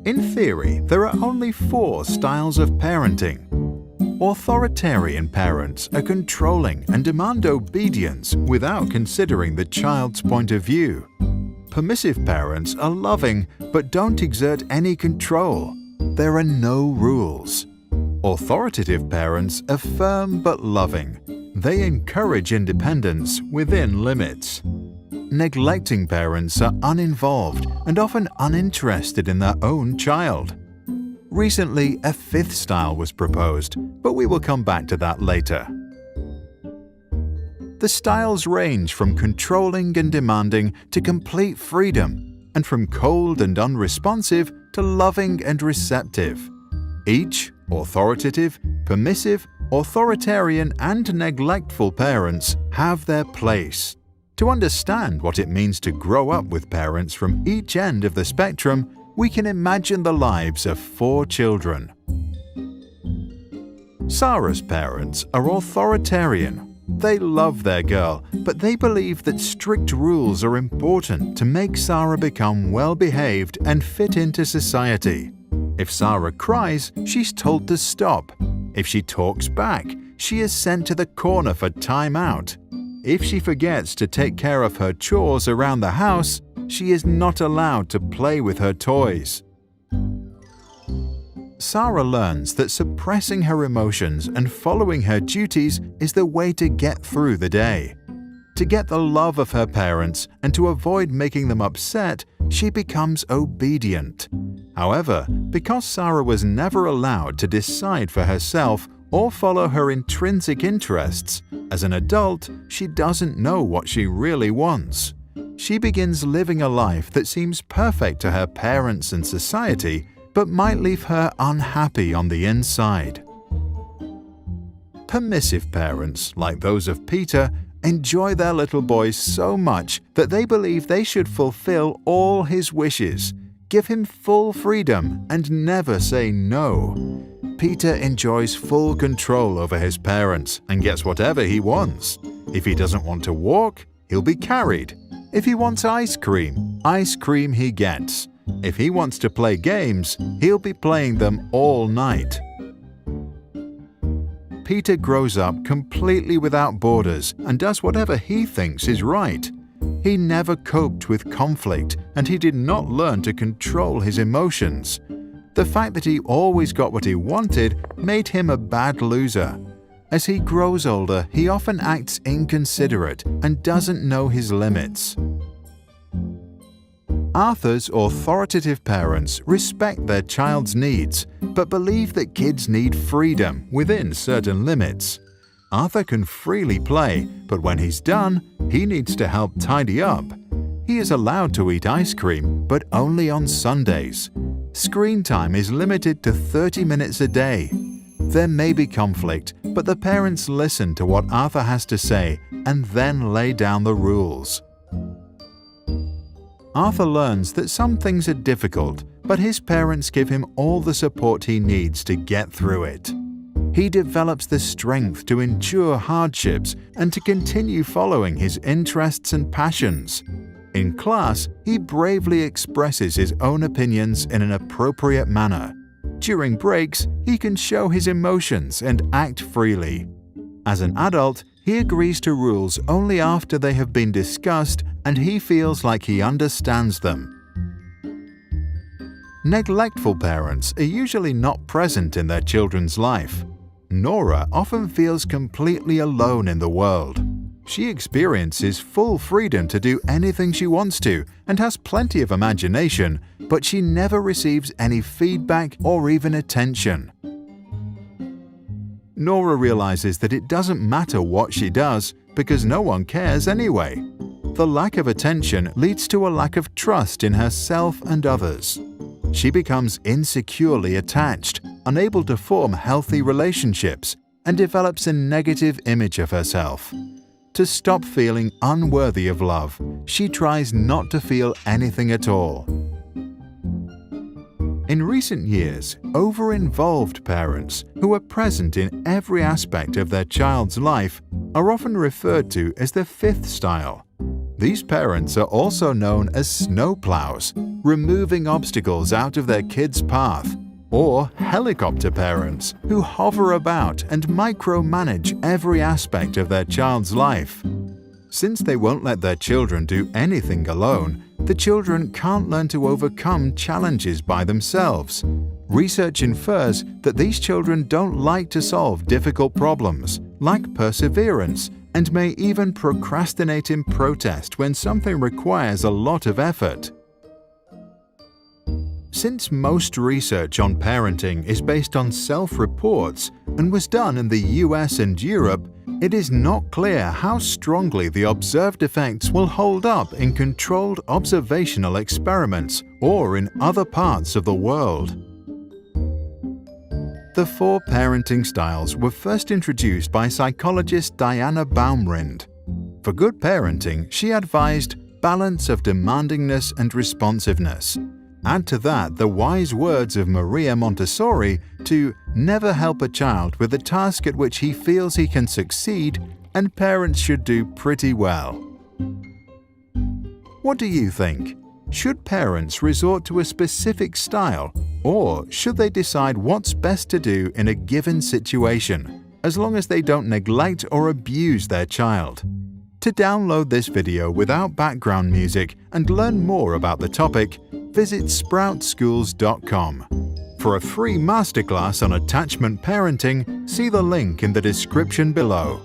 In theory, there are only 4 styles of parenting. Authoritarian parents are controlling and demand obedience without considering the child's point of view. Permissive parents are loving but don't exert any control. There are no rules. Authoritative parents are firm but loving. They encourage independence within limits. Neglecting parents are uninvolved and often uninterested in their own child. Recently, a 5th style was proposed, but we will come back to that later. The styles range from controlling and demanding to complete freedom, and from cold and unresponsive to loving and receptive. Each authoritative, permissive, authoritarian, and neglectful parents have their place. To understand what it means to grow up with parents from each end of the spectrum, we can imagine the lives of 4 children. Sarah's parents are authoritarian. They love their girl, but they believe that strict rules are important to make Sarah become well-behaved and fit into society. If Sarah cries, she's told to stop. If she talks back, she is sent to the corner for time out. If she forgets to take care of her chores around the house, she is not allowed to play with her toys. Sarah learns that suppressing her emotions and following her duties is the way to get through the day. To get the love of her parents and to avoid making them upset, she becomes obedient. However, because Sarah was never allowed to decide for herself or follow her intrinsic interests, as an adult, she doesn't know what she really wants. She begins living a life that seems perfect to her parents and society, but might leave her unhappy on the inside. Permissive parents, like those of Peter, enjoy their little boy so much that they believe they should fulfill all his wishes, give him full freedom, and never say no. Peter enjoys full control over his parents and gets whatever he wants. If he doesn't want to walk, he'll be carried. If he wants ice cream he gets. If he wants to play games, he'll be playing them all night. Peter grows up completely without borders and does whatever he thinks is right. He never coped with conflict, and he did not learn to control his emotions. The fact that he always got what he wanted made him a bad loser. As he grows older, he often acts inconsiderate and doesn't know his limits. Arthur's authoritative parents respect their child's needs, but believe that kids need freedom within certain limits. Arthur can freely play, but when he's done, he needs to help tidy up. He is allowed to eat ice cream, but only on Sundays. Screen time is limited to 30 minutes a day. There may be conflict, but the parents listen to what Arthur has to say and then lay down the rules. Arthur learns that some things are difficult, but his parents give him all the support he needs to get through it. He develops the strength to endure hardships and to continue following his interests and passions. In class, he bravely expresses his own opinions in an appropriate manner. During breaks, he can show his emotions and act freely. As an adult, he agrees to rules only after they have been discussed and he feels like he understands them. Neglectful parents are usually not present in their children's life. Nora often feels completely alone in the world. She experiences full freedom to do anything she wants to and has plenty of imagination, but she never receives any feedback or even attention. Nora realizes that it doesn't matter what she does because no one cares anyway. The lack of attention leads to a lack of trust in herself and others. She becomes insecurely attached, unable to form healthy relationships, and develops a negative image of herself. To stop feeling unworthy of love, she tries not to feel anything at all. In recent years, over-involved parents who are present in every aspect of their child's life are often referred to as the 5th style. These parents are also known as snowplows, removing obstacles out of their kids' path, or helicopter parents who hover about and micromanage every aspect of their child's life. Since they won't let their children do anything alone, the children can't learn to overcome challenges by themselves. Research infers that these children don't like to solve difficult problems, lack perseverance, and may even procrastinate in protest when something requires a lot of effort. Since most research on parenting is based on self-reports and was done in the US and Europe, it is not clear how strongly the observed effects will hold up in controlled observational experiments or in other parts of the world. The 4 parenting styles were first introduced by psychologist Diana Baumrind. For good parenting, she advised balance of demandingness and responsiveness. Add to that the wise words of Maria Montessori to never help a child with a task at which he feels he can succeed, and parents should do pretty well. What do you think? Should parents resort to a specific style, or should they decide what's best to do in a given situation, as long as they don't neglect or abuse their child? To download this video without background music and learn more about the topic, visit sproutschools.com. For a free masterclass on attachment parenting, see the link in the description below.